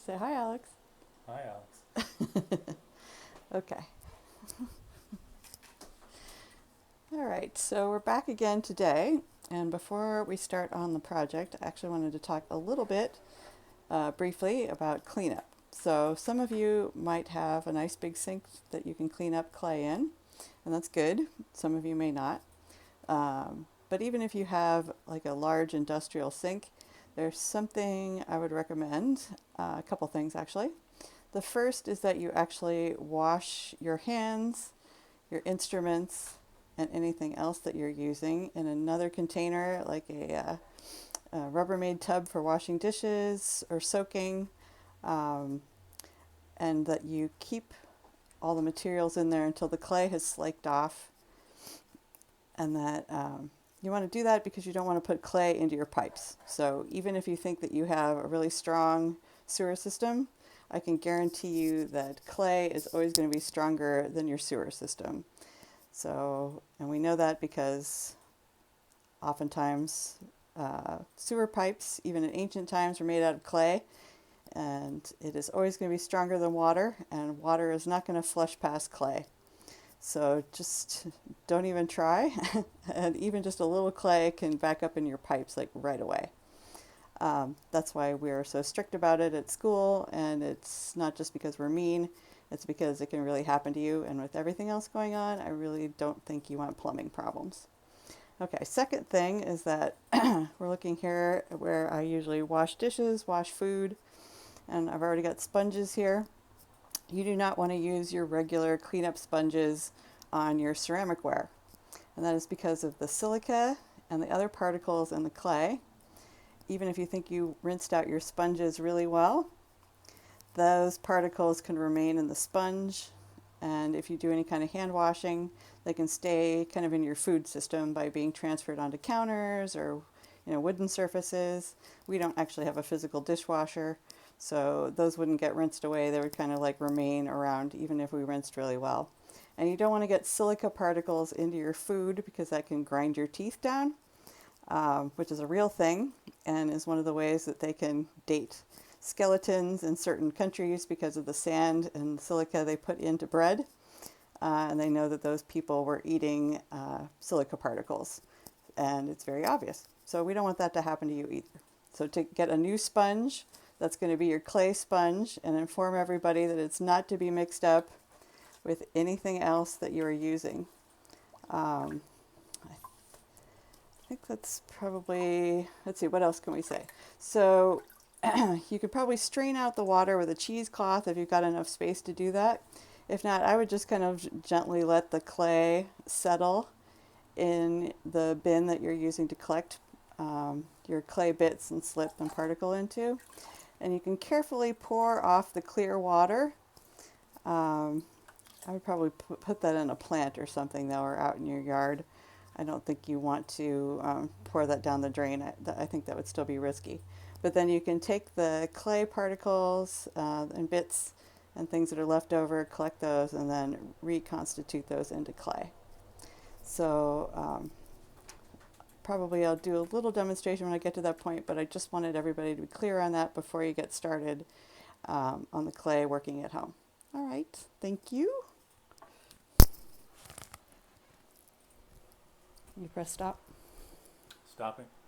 Say hi, Alex. Hi, Alex. Okay. All right, so we're back again today. And before we start on the project, I actually wanted to talk a little bit briefly about cleanup. So, some of you might have a nice big sink that you can clean up clay in, and that's good. Some of you may not. But even if you have like a large industrial sink, there's something I would recommend, a couple things actually. The first is that you actually wash your hands, your instruments, and anything else that you're using in another container, like a Rubbermaid tub for washing dishes or soaking, um, and that you keep all the materials in there until the clay has slaked off, and that you want to do that because you don't want to put clay into your pipes. So even if you think that you have a really strong sewer system, I can guarantee you that clay is always going to be stronger than your sewer system. So, and we know that because oftentimes sewer pipes, even in ancient times, were made out of clay, and it is always going to be stronger than water, and water is not going to flush past clay. So just don't even try, and even just a little clay can back up in your pipes like right away. That's why we're so strict about it at school, and it's not just because we're mean, it's because it can really happen to you. And with everything else going on, I really don't think you want plumbing problems. Okay, second thing is that we're looking here where I usually wash dishes, wash food, and I've already got sponges here. You do not want to use your regular cleanup sponges on your ceramic ware, and that is because of the silica and the other particles in the clay. Even if you think you rinsed out your sponges really well, those particles can remain in the sponge, and if you do any kind of hand washing, they can stay kind of in your food system by being transferred onto counters or wooden surfaces. We don't actually have a physical dishwasher, so those wouldn't get rinsed away. They would kind of like remain around even if we rinsed really well. And you don't want to get silica particles into your food because that can grind your teeth down, which is a real thing and is one of the ways that they can date skeletons in certain countries because of the sand and silica they put into bread. And they know that those people were eating silica particles, and it's very obvious. So we don't want that to happen to you either. So to get a new sponge, that's going to be your clay sponge, and inform everybody that it's not to be mixed up with anything else that you are using. Um, I think that's probably, let's see, what else can we say? So you could probably strain out the water with a cheesecloth if you've got enough space to do that. If not, I would just kind of gently let the clay settle in the bin that you're using to collect your clay bits and slip and particle into. And you can carefully pour off the clear water. Um, I would probably put that in a plant or something though, or out in your yard. I don't think you want to pour that down the drain. I think that would still be risky. But then you can take the clay particles and bits and things that are left over, collect those, and then reconstitute those into clay. So probably I'll do a little demonstration when I get to that point, but I just wanted everybody to be clear on that before you get started on the clay working at home. All right, thank you. You press stop. Stopping.